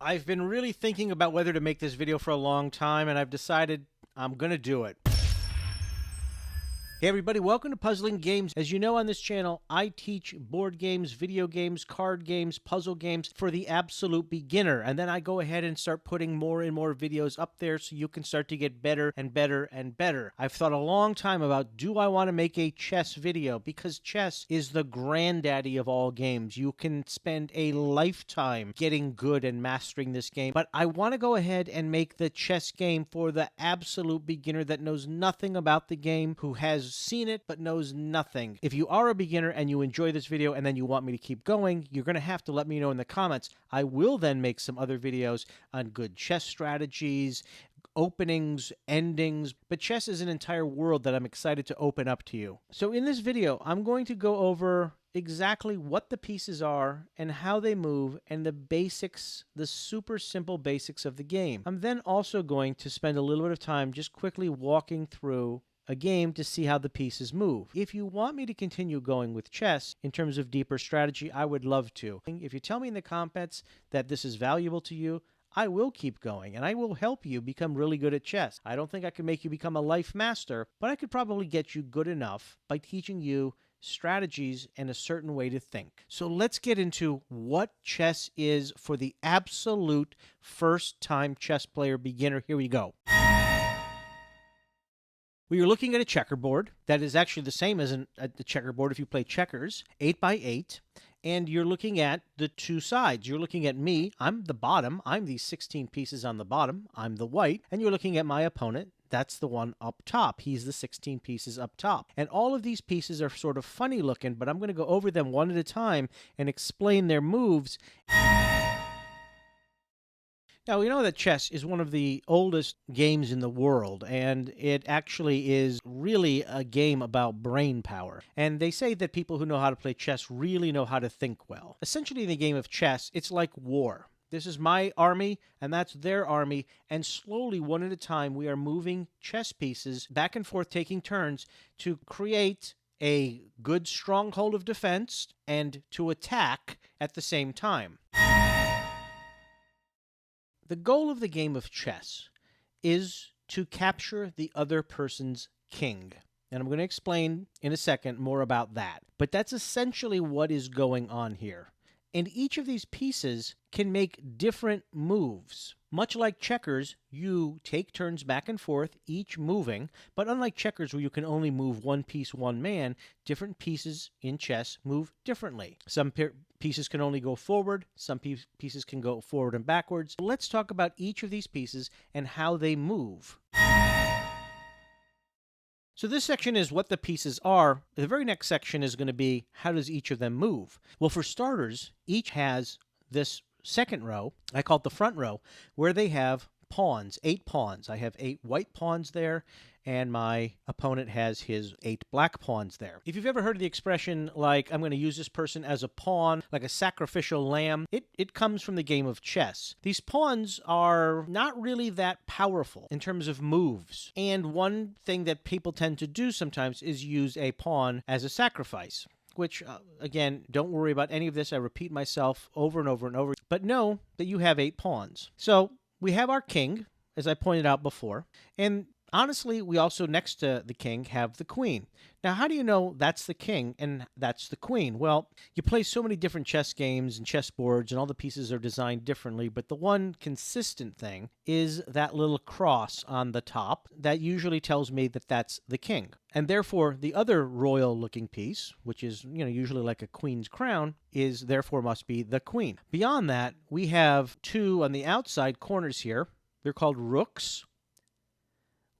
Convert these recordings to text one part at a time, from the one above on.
I've been really thinking about whether to make this video for a long time, and I've decided I'm gonna do it. Hey everybody, welcome to Puzzling Games. As you know, on this channel, I teach board games, video games, card games, puzzle games for the absolute beginner. And then I go ahead and start putting more and more videos up there so you can start to get better and better and better. I've thought a long time about, do I want to make a chess video? Because chess is the granddaddy of all games. You can spend a lifetime getting good and mastering this game. But I want to go ahead and make the chess game for the absolute beginner that knows nothing about the game, who has seen it but knows nothing. If you are a beginner and you enjoy this video and then you want me to keep going, you're going to have to let me know in the comments. I will then make some other videos on good chess strategies, openings, endings, but chess is an entire world that I'm excited to open up to you. So in this video, I'm going to go over exactly what the pieces are and how they move and the basics, the super simple basics of the game. I'm then also going to spend a little bit of time just quickly walking through a game to see how the pieces move. If you want me to continue going with chess in terms of deeper strategy, I would love to. If you tell me in the comments that this is valuable to you, I will keep going, and I will help you become really good at chess. I don't think I can make you become a life master, but I could probably get you good enough by teaching you strategies and a certain way to think. So let's get into what chess is for the absolute first-time chess player beginner. Here we go. We are looking at a checkerboard that is actually the same as the checkerboard if you play checkers, 8 by 8, and you're looking at the two sides. You're looking at me, I'm the bottom, I'm these 16 pieces on the bottom, I'm the white, and you're looking at my opponent, that's the one up top. He's the 16 pieces up top. And all of these pieces are sort of funny looking, but I'm going to go over them one at a time and explain their moves. Now, we know that chess is one of the oldest games in the world, and it actually is really a game about brain power. And they say that people who know how to play chess really know how to think well. Essentially, in the game of chess, it's like war. This is my army, and that's their army, and slowly, one at a time, we are moving chess pieces back and forth, taking turns to create a good stronghold of defense and to attack at the same time. The goal of the game of chess is to capture the other person's king. And I'm going to explain in a second more about that. But that's essentially what is going on here. And each of these pieces can make different moves. Much like checkers, you take turns back and forth, each moving. But unlike checkers, where you can only move one piece, one man, different pieces in chess move differently. Some pieces can only go forward. Some pieces can go forward and backwards. Let's talk about each of these pieces and how they move. So this section is what the pieces are. The very next section is going to be, how does each of them move? Well, for starters, each has this second row, I call it the front row, where they have pawns, 8 pawns. I have 8 white pawns there, and my opponent has his 8 black pawns there. If you've ever heard of the expression, like, I'm going to use this person as a pawn, like a sacrificial lamb, it comes from the game of chess. These pawns are not really that powerful in terms of moves. And one thing that people tend to do sometimes is use a pawn as a sacrifice. Which, again, don't worry about any of this. I repeat myself over and over and over. But know that you have 8 pawns. So we have our king, as I pointed out before. And honestly, we also, next to the king, have the queen. Now, how do you know that's the king and that's the queen? Well, you play so many different chess games and chess boards, and all the pieces are designed differently, but the one consistent thing is that little cross on the top that usually tells me that that's the king. And therefore, the other royal-looking piece, which is, usually like a queen's crown, is therefore must be the queen. Beyond that, we have 2 on the outside corners here. They're called rooks.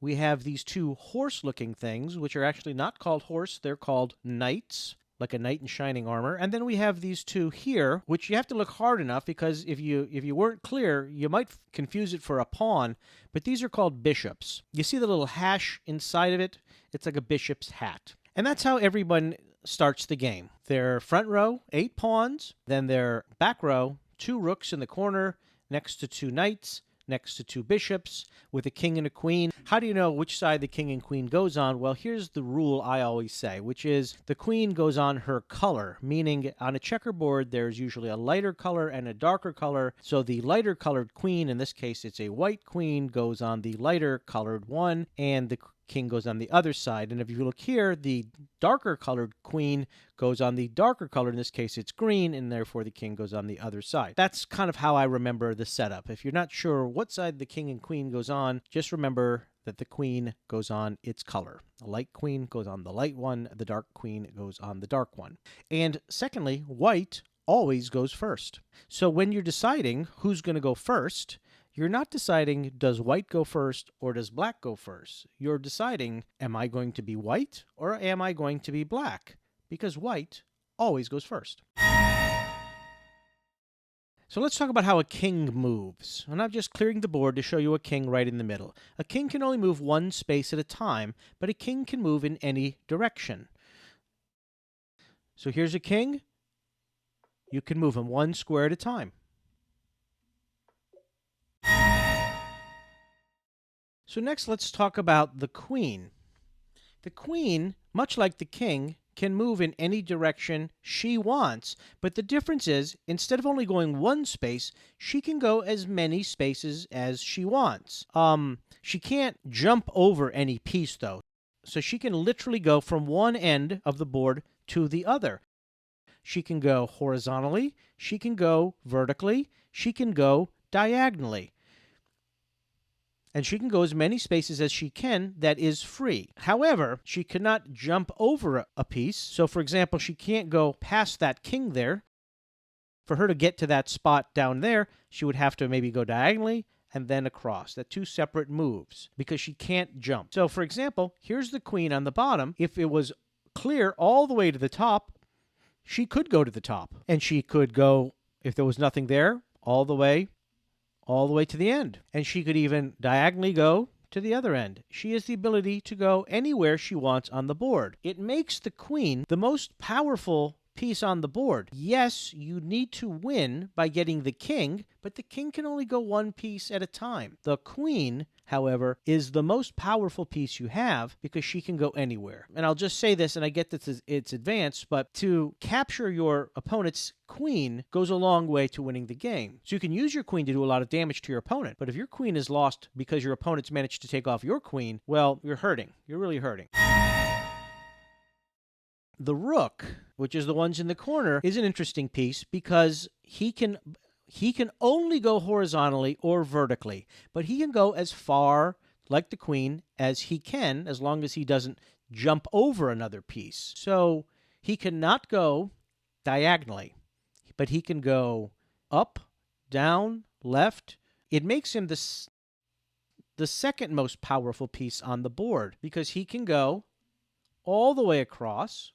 We have these 2 horse-looking things, which are actually not called horse. They're called knights, like a knight in shining armor. And then we have these 2 here, which you have to look hard enough, because if you weren't clear, you might confuse it for a pawn. But these are called bishops. You see the little hash inside of it? It's like a bishop's hat. And that's how everyone starts the game. Their front row, 8 pawns. Then their back row, 2 rooks in the corner next to 2 knights. next to two bishops with a king and a queen. How do you know which side the king and queen goes on? Well, here's the rule I always say, which is the queen goes on her color, meaning on a checkerboard there's usually a lighter color and a darker color. So the lighter colored queen, in this case it's a white queen, goes on the lighter colored one, and the king goes on the other side. And if you look here, the darker colored queen goes on the darker color. In this case, it's green, and therefore the king goes on the other side. That's kind of how I remember the setup. If you're not sure what side the king and queen goes on, just remember that the queen goes on its color. The light queen goes on the light one, the dark queen goes on the dark one. And secondly, white always goes first. So when you're deciding who's going to go first, you're not deciding, does white go first or does black go first? You're deciding, am I going to be white or am I going to be black? Because white always goes first. So let's talk about how a king moves. And I'm just clearing the board to show you a king right in the middle. A king can only move one space at a time, but a king can move in any direction. So here's a king. You can move him one square at a time. So next, let's talk about the queen. The queen, much like the king, can move in any direction she wants, but the difference is, instead of only going one space, she can go as many spaces as she wants. She can't jump over any piece, though, so she can literally go from one end of the board to the other. She can go horizontally, she can go vertically, she can go diagonally. And she can go as many spaces as she can that is free. However, she cannot jump over a piece. So, for example, she can't go past that king there. For her to get to that spot down there, she would have to maybe go diagonally and then across. That's two separate moves because she can't jump. So, for example, here's the queen on the bottom. If it was clear all the way to the top, she could go to the top. And she could go, if there was nothing there, all the way to the end. And she could even diagonally go to the other end. She has the ability to go anywhere she wants on the board. It makes the queen the most powerful piece on the board. Yes, you need to win by getting the king, but the king can only go one piece at a time. The queen, however, is the most powerful piece you have because she can go anywhere. And I'll just say this, and I get that it's advanced, but to capture your opponent's queen goes a long way to winning the game. So you can use your queen to do a lot of damage to your opponent, but if your queen is lost because your opponent's managed to take off your queen, well, you're hurting. You're really hurting. The rook, which is the ones in the corner, is an interesting piece because he can only go horizontally or vertically, but he can go as far, like the queen, as he can, as long as he doesn't jump over another piece. So he cannot go diagonally, but he can go up, down, left. It makes him the second most powerful piece on the board because he can go all the way across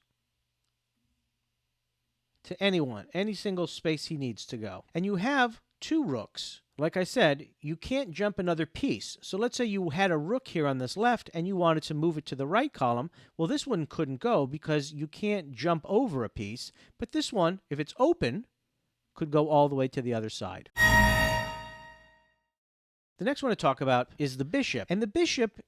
to any single space he needs to go. And you have two rooks. Like I said, you can't jump another piece. So let's say you had a rook here on this left and you wanted to move it to the right column. Well, this one couldn't go because you can't jump over a piece. But this one, if it's open, could go all the way to the other side. The next one to talk about is the bishop. And the bishop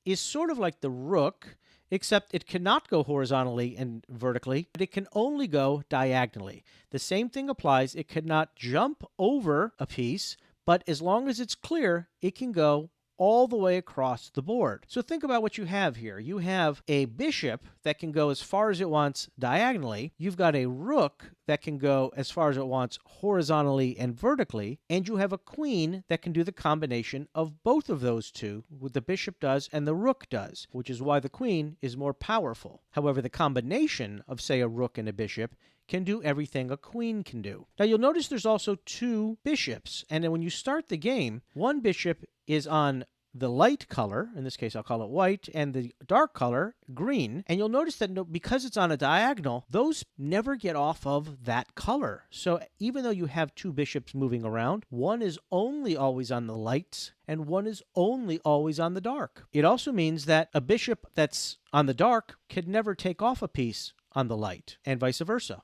is sort of like the rook, except it cannot go horizontally and vertically, but it can only go diagonally. The same thing applies. It cannot jump over a piece, but as long as it's clear, it can go all the way across the board. So think about what you have here. You have a bishop that can go as far as it wants diagonally. You've got a rook that can go as far as it wants horizontally and vertically. And you have a queen that can do the combination of both of those two, what the bishop does and the rook does, which is why the queen is more powerful. However, the combination of, say, a rook and a bishop can do everything a queen can do. Now, you'll notice there's also two bishops. And then when you start the game, one bishop is on the light color, in this case I'll call it white, and the dark color, green. And you'll notice that because it's on a diagonal, those never get off of that color. So even though you have two bishops moving around, one is only always on the lights, and one is only always on the dark. It also means that a bishop that's on the dark can never take off a piece on the light, and vice versa.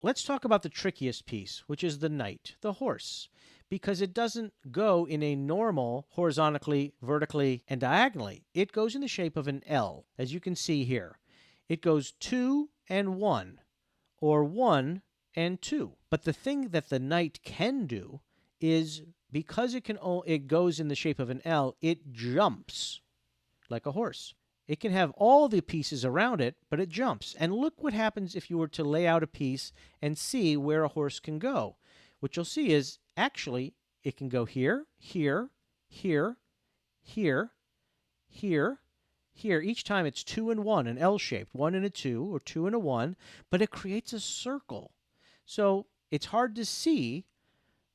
Let's talk about the trickiest piece, which is the knight, the horse, because it doesn't go in a normal horizontally, vertically, and diagonally. It goes in the shape of an L, as you can see here. It goes 2 and 1, or 1 and 2. But the thing that the knight can do is, because it goes in the shape of an L, it jumps like a horse. It can have all the pieces around it, but it jumps. And look what happens if you were to lay out a piece and see where a horse can go. What you'll see is, actually, it can go here, here, here, here, here, here. Each time it's 2 and 1, an L-shaped, 1 and a 2, or 2 and a 1, but it creates a circle. So it's hard to see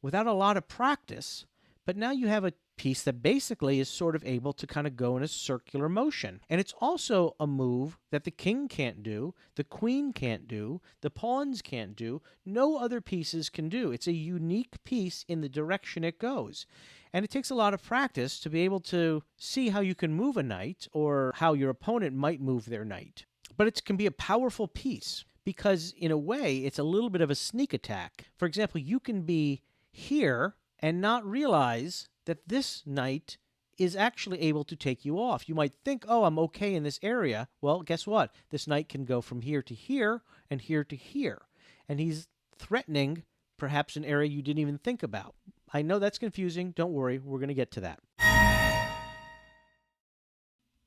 without a lot of practice, but now you have a piece that basically is sort of able to kind of go in a circular motion. And it's also a move that the king can't do, the queen can't do, the pawns can't do, no other pieces can do. It's a unique piece in the direction it goes. And it takes a lot of practice to be able to see how you can move a knight or how your opponent might move their knight. But it can be a powerful piece because, in a way, it's a little bit of a sneak attack. For example, you can be here and not realize that this knight is actually able to take you off. You might think, oh, I'm okay in this area. Well, guess what? This knight can go from here to here and here to here. And he's threatening perhaps an area you didn't even think about. I know that's confusing. Don't worry. We're going to get to that.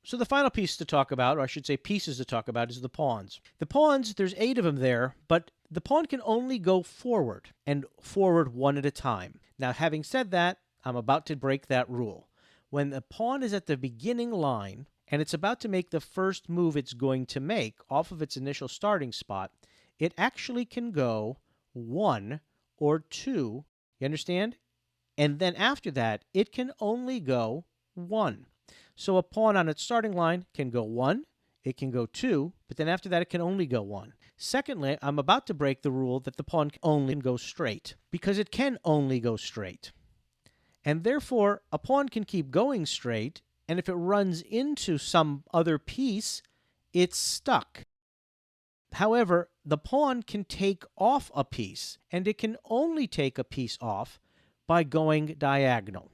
So the final piece to talk about, or I should say pieces to talk about, is the pawns. The pawns, there's 8 of them there, but the pawn can only go forward, and forward one at a time. Now, having said that, I'm about to break that rule. When the pawn is at the beginning line, and it's about to make the first move it's going to make off of its initial starting spot, it actually can go 1 or 2, you understand? And then after that, it can only go 1. So a pawn on its starting line can go 1, it can go 2, but then after that it can only go 1. Secondly, I'm about to break the rule that the pawn can only go straight, because it can only go straight. And therefore, a pawn can keep going straight, and if it runs into some other piece, it's stuck. However, the pawn can take off a piece, and it can only take a piece off by going diagonal.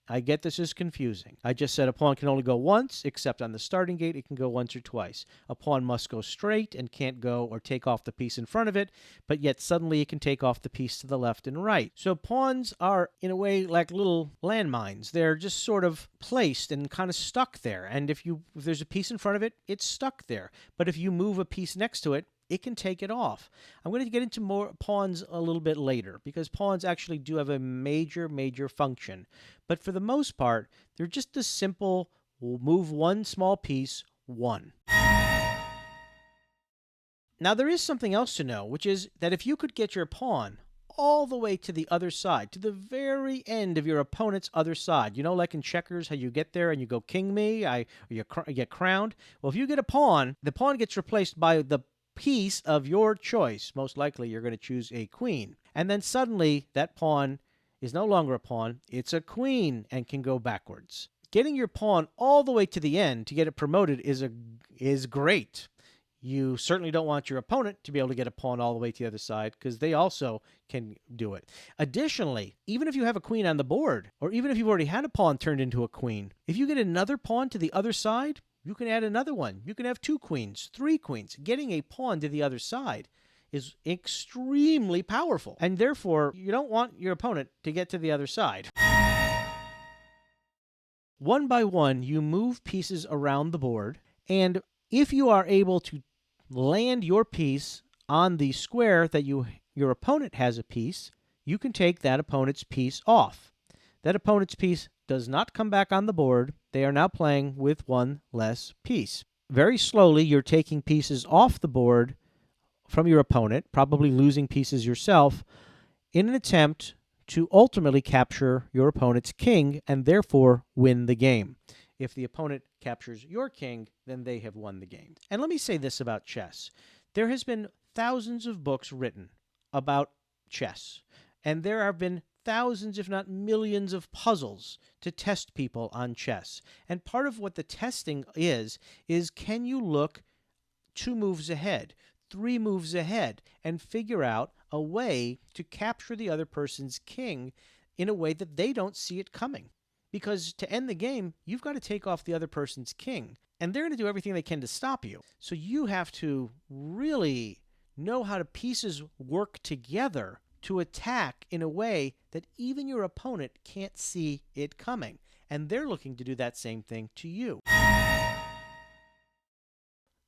I get this is confusing. I just said a pawn can only go once, except on the starting gate it can go once or twice. A pawn must go straight and can't go or take off the piece in front of it, but yet suddenly it can take off the piece to the left and right. So pawns are, in a way, like little landmines. They're just sort of placed and kind of stuck there. And if there's a piece in front of it, it's stuck there. But if you move a piece next to it, it can take it off. I'm going to get into more pawns a little bit later, because pawns actually do have a major, major function. But for the most part, they're just a simple, we'll move one small piece, 1. Now, there is something else to know, which is that if you could get your pawn all the way to the other side, to the very end of your opponent's other side, you know, like in checkers, how you get there and you go king me, or you get crowned. Well, if you get a pawn, the pawn gets replaced by the piece of your choice. Most likely you're going to choose a queen. And then suddenly that pawn is no longer a pawn, it's a queen and can go backwards. Getting your pawn all the way to the end to get it promoted is great. You certainly don't want your opponent to be able to get a pawn all the way to the other side, because they also can do it. Additionally, even if you have a queen on the board, or even if you've already had a pawn turned into a queen, if you get another pawn to the other side, you can add another one. You can have 2 queens, 3 queens. Getting a pawn to the other side is extremely powerful. And therefore, you don't want your opponent to get to the other side. One by one, you move pieces around the board. And if you are able to land your piece on the square that your opponent has a piece, you can take that opponent's piece off. That opponent's piece does not come back on the board. They are now playing with 1 less piece. Very slowly, you're taking pieces off the board from your opponent, probably losing pieces yourself, in an attempt to ultimately capture your opponent's king and therefore win the game. If the opponent captures your king, then they have won the game. And let me say this about chess. There has been thousands of books written about chess, and there have been thousands, if not millions, of puzzles to test people on chess. And part of what the testing is can you look 2 moves ahead, 3 moves ahead and figure out a way to capture the other person's king in a way that they don't see it coming. Because to end the game, you've got to take off the other person's king, and they're going to do everything they can to stop you. So you have to really know how the pieces work together to attack in a way that even your opponent can't see it coming. And they're looking to do that same thing to you.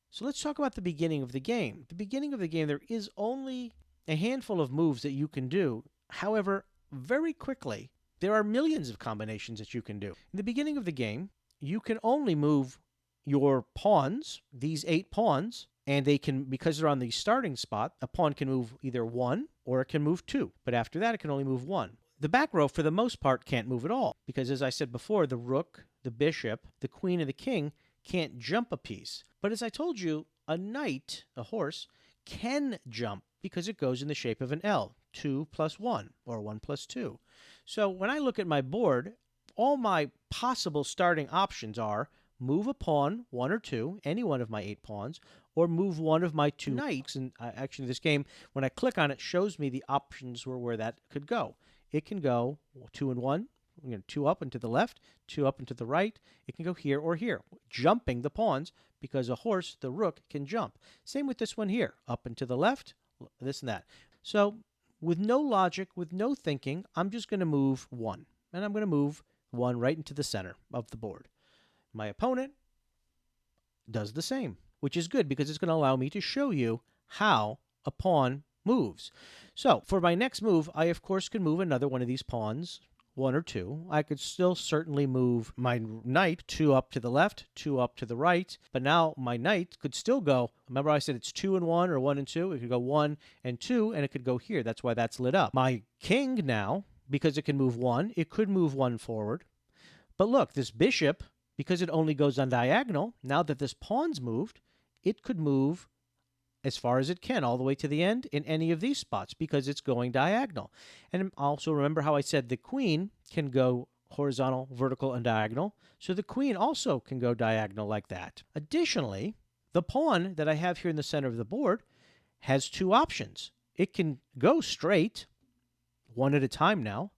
So let's talk about the beginning of the game. The beginning of the game, there is only a handful of moves that you can do. However, very quickly, there are millions of combinations that you can do. In the beginning of the game, you can only move your pawns, these 8 pawns, and they can, because they're on the starting spot, a pawn can move either 1 or it can move 2. But after that, it can only move 1. The back row, for the most part, can't move at all, because as I said before, the rook, the bishop, the queen, and the king can't jump a piece. But as I told you, a knight, a horse, can jump because it goes in the shape of an L, 2 plus 1, or 1 plus 2. So when I look at my board, all my possible starting options are move a pawn, 1 or 2, any one of my 8 pawns, or move one of my 2 knights. And actually, this game, when I click on it, shows me the options where that could go. It can go 2 and 1, 2 up and to the left, 2 up and to the right. It can go here or here, jumping the pawns, because a horse, the rook, can jump. Same with this one here, up and to the left, this and that. So with no logic, with no thinking, I'm just going to move 1. And I'm going to move 1 right into the center of the board. My opponent does the same, which is good because it's going to allow me to show you how a pawn moves. So for my next move, I of course can move another one of these pawns, 1 or 2. I could still certainly move my knight 2 up to the left, 2 up to the right, but now my knight could still go. Remember I said it's 2 and 1 or 1 and 2. It could go 1 and 2, and it could go here. That's why that's lit up. My king now, because it can move 1, it could move 1 forward. But look, this bishop, because it only goes on diagonal, now that this pawn's moved, it could move as far as it can, all the way to the end in any of these spots, because it's going diagonal. And also remember how I said the queen can go horizontal, vertical, and diagonal. So the queen also can go diagonal like that. Additionally, the pawn that I have here in the center of the board has 2 options. It can go straight, 1 at a time now,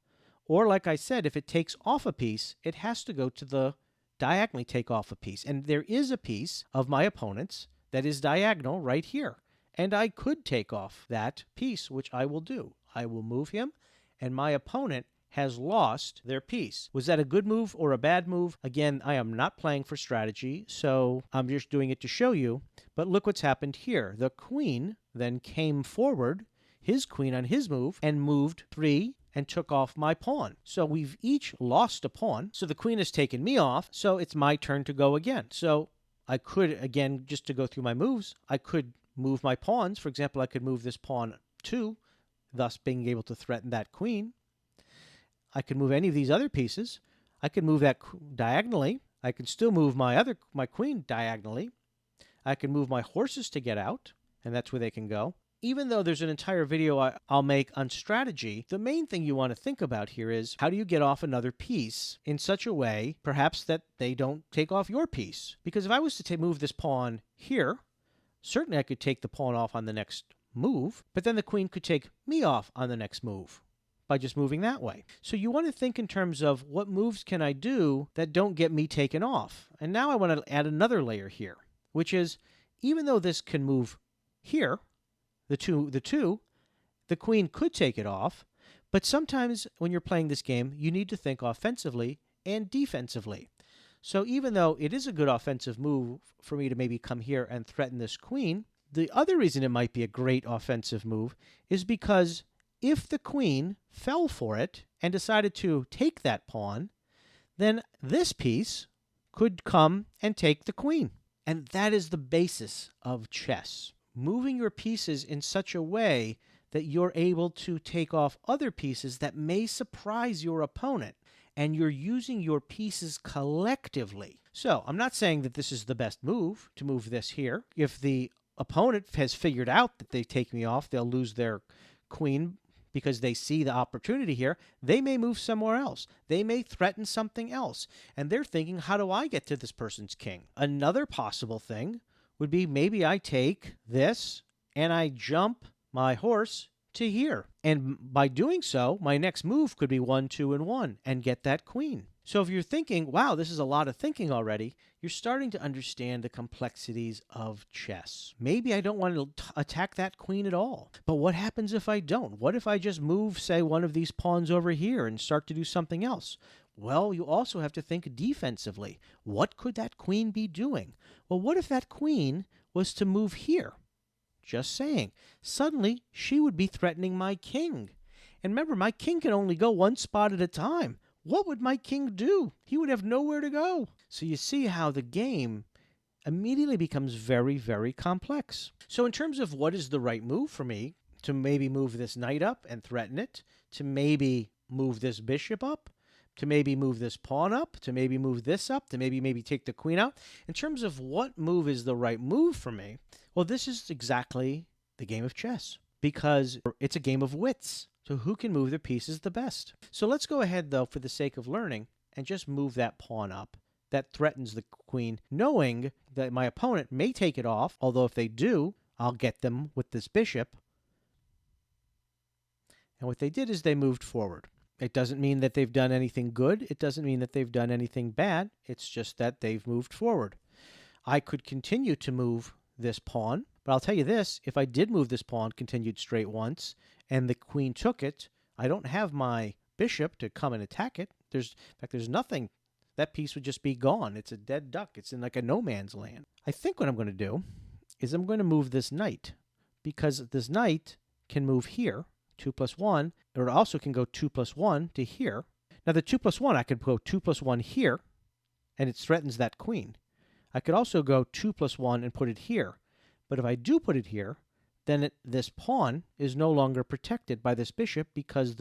or like I said, if it takes off a piece, it has to go to the diagonally take off a piece. And there is a piece of my opponent's that is diagonal right here. And I could take off that piece, which I will do. I will move him, and my opponent has lost their piece. Was that a good move or a bad move? Again, I am not playing for strategy, so I'm just doing it to show you. But look what's happened here. The queen then came forward, his queen on his move, and moved 3 and took off my pawn. So we've each lost a pawn. So the queen has taken me off, so it's my turn to go again. So I could, again, just to go through my moves, I could move my pawns. For example, I could move this pawn 2, thus being able to threaten that queen. I could move any of these other pieces. I could move that diagonally. I could still move my queen diagonally. I can move my horses to get out, and that's where they can go. Even though there's an entire video I'll make on strategy, the main thing you want to think about here is how do you get off another piece in such a way, perhaps, that they don't take off your piece? Because if I was to move this pawn here, certainly I could take the pawn off on the next move, but then the queen could take me off on the next move by just moving that way. So you want to think in terms of what moves can I do that don't get me taken off? And now I want to add another layer here, which is even though this can move here, the queen could take it off, but sometimes when you're playing this game, you need to think offensively and defensively. So even though it is a good offensive move for me to maybe come here and threaten this queen, the other reason it might be a great offensive move is because if the queen fell for it and decided to take that pawn, then this piece could come and take the queen. And that is the basis of chess. Moving your pieces in such a way that you're able to take off other pieces that may surprise your opponent, and you're using your pieces collectively. So I'm not saying that this is the best move to move this here. If the opponent has figured out that they take me off, they'll lose their queen because they see the opportunity here. They may move somewhere else. They may threaten something else, and they're thinking, how do I get to this person's king? Another possible thing would be maybe I take this and I jump my horse to here. And by doing so, my next move could be 1, 2, and 1 and get that queen. So if you're thinking, wow, this is a lot of thinking already, you're starting to understand the complexities of chess. Maybe I don't want to attack that queen at all. But what happens if I don't? What if I just move, say, one of these pawns over here and start to do something else? Well, you also have to think defensively. What could that queen be doing? Well, what if that queen was to move here? Just saying. Suddenly, she would be threatening my king. And remember, my king can only go one spot at a time. What would my king do? He would have nowhere to go. So you see how the game immediately becomes very, very complex. So in terms of what is the right move for me, to maybe move this knight up and threaten it, to maybe move this bishop up, to maybe move this pawn up, to maybe move this up, to maybe take the queen out. In terms of what move is the right move for me, well, this is exactly the game of chess, because it's a game of wits. So who can move their pieces the best? So let's go ahead, though, for the sake of learning, and just move that pawn up. That threatens the queen, knowing that my opponent may take it off, although if they do, I'll get them with this bishop. And what they did is they moved forward. It doesn't mean that they've done anything good. It doesn't mean that they've done anything bad. It's just that they've moved forward. I could continue to move this pawn, but I'll tell you this, if I did move this pawn continued straight once, and the queen took it, I don't have my bishop to come and attack it. In fact, there's nothing. That piece would just be gone. It's a dead duck. It's in like a no man's land. I think what I'm going to do is I'm going to move this knight, because this knight can move here, 2 plus 1, or it also can go 2 plus 1 to here. Now the 2 plus 1, I could go 2 plus 1 here, and it threatens that queen. I could also go 2 plus 1 and put it here. But if I do put it here, then this pawn is no longer protected by this bishop, because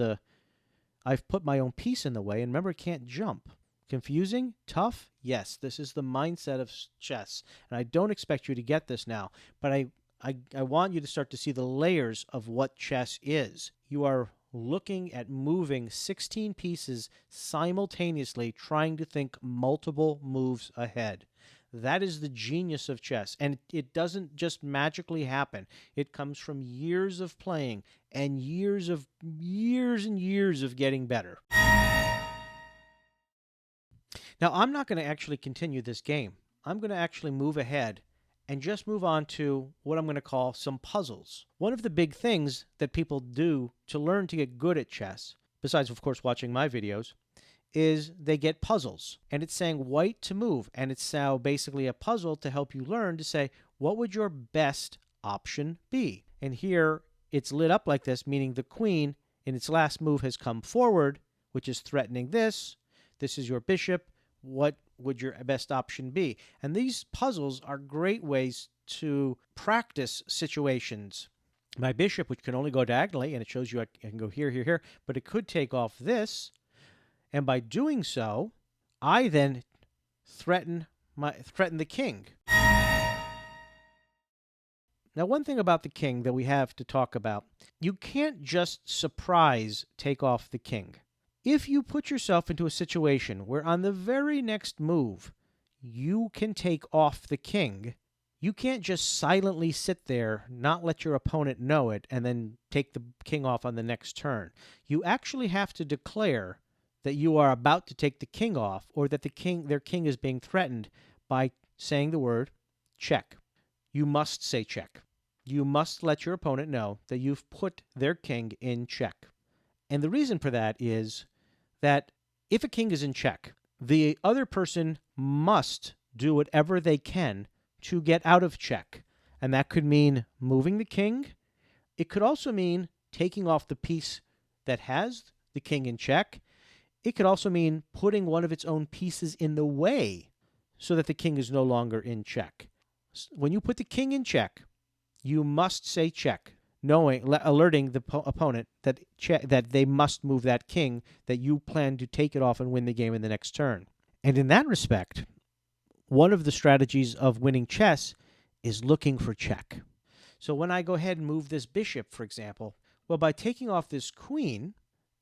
I've put my own piece in the way, and remember, it can't jump. Confusing? Tough? Yes, this is the mindset of chess, and I don't expect you to get this now, but I want you to start to see the layers of what chess is. You are looking at moving 16 pieces simultaneously, trying to think multiple moves ahead. That is the genius of chess, and it doesn't just magically happen. It comes from years of playing and years and years of getting better. Now, I'm not going to actually continue this game. I'm going to actually move ahead and just move on to what I'm going to call some puzzles. One of the big things that people do to learn to get good at chess, besides, of course, watching my videos, is they get puzzles. And it's saying white to move. And it's now basically a puzzle to help you learn to say, what would your best option be? And here it's lit up like this, meaning the queen in its last move has come forward, which is threatening this. This is your bishop. What would your best option be? And these puzzles are great ways to practice situations. My bishop, which can only go diagonally, and it shows you I can go here, here, here, but it could take off this. And by doing so, I then threaten the king. Now, one thing about the king that we have to talk about, you can't just surprise take off the king. If you put yourself into a situation where on the very next move you can take off the king, you can't just silently sit there, not let your opponent know it, and then take the king off on the next turn. You actually have to declare that you are about to take the king off, or that their king is being threatened, by saying the word check. You must say check. You must let your opponent know that you've put their king in check. And the reason for that is that if a king is in check, the other person must do whatever they can to get out of check. And that could mean moving the king. It could also mean taking off the piece that has the king in check. It could also mean putting one of its own pieces in the way so that the king is no longer in check. When you put the king in check, you must say check, alerting the opponent that they must move that king, that you plan to take it off and win the game in the next turn. And in that respect, one of the strategies of winning chess is looking for check. So when I go ahead and move this bishop, for example, well, by taking off this queen,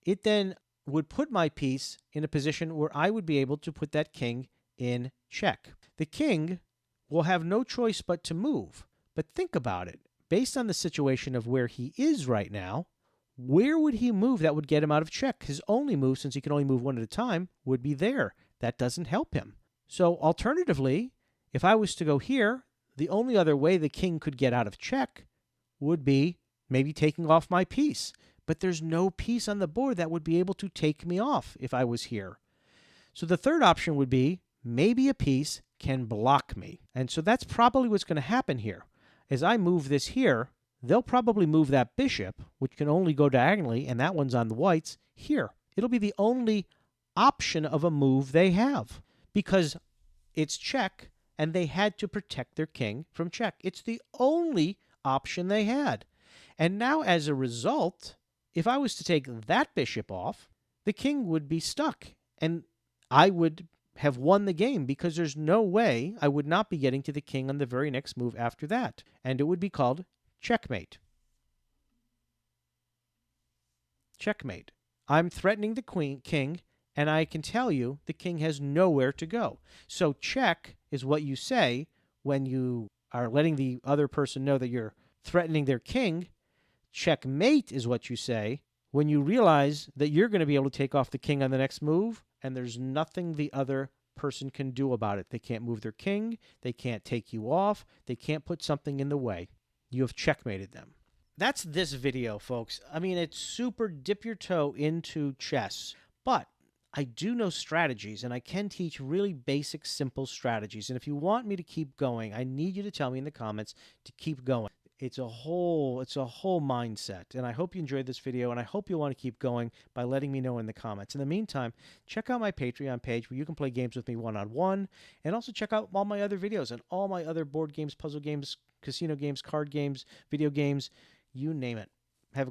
it then would put my piece in a position where I would be able to put that king in check. The king will have no choice but to move. But think about it. based on the situation of where he is right now, where would he move that would get him out of check? His only move, since he can only move one at a time, would be there. That doesn't help him. So alternatively, if I was to go here, the only other way the king could get out of check would be maybe taking off my piece. But there's no piece on the board that would be able to take me off if I was here. So the third option would be maybe a piece can block me. And so that's probably what's going to happen here. As I move this here, they'll probably move that bishop, which can only go diagonally, and that one's on the whites, here. It'll be the only option of a move they have because it's check, and they had to protect their king from check. It's the only option they had. And now, as a result, if I was to take that bishop off, the king would be stuck, and I would have won the game because there's no way I would not be getting to the king on the very next move after that, and it would be called checkmate. Checkmate. I'm threatening the king, and I can tell you the king has nowhere to go. So check is what you say when you are letting the other person know that you're threatening their king. Checkmate is what you say when you realize that you're going to be able to take off the king on the next move, and there's nothing the other person can do about it. They can't move their king. They can't take you off. They can't put something in the way. You have checkmated them. That's this video, folks. I mean, it's super dip your toe into chess, but I do know strategies, and I can teach really basic, simple strategies. And if you want me to keep going, I need you to tell me in the comments to keep going. It's a whole mindset, and I hope you enjoyed this video, and I hope you'll want to keep going by letting me know in the comments. In the meantime, check out my Patreon page where you can play games with me one-on-one, and also check out all my other videos and all my other board games, puzzle games, casino games, card games, video games, you name it. Have a good one.